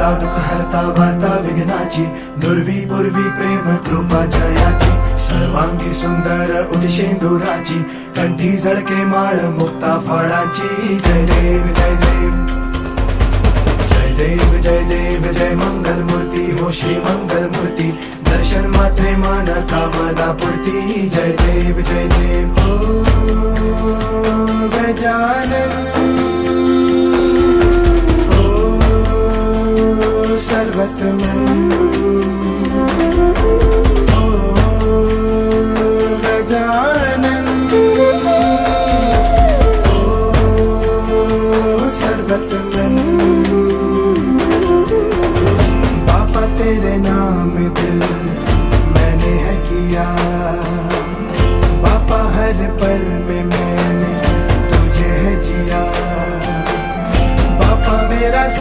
हरता दुःख हरता वार्ता विघ्नाची, दुर्वी पूर्वी प्रेम कृपा जयाची, सर्वांगी सुंदर उदिशेंदुराची, कंठी झळके माळ मुक्ता फळाची. जय देव जय देव जय देव जय देव जय मंगल मूर्ती हो श्री मंगल मूर्ती, दर्शन मात्रे मन कामना पूर्ती. जय देव हो गजानन हो सर्वतमन.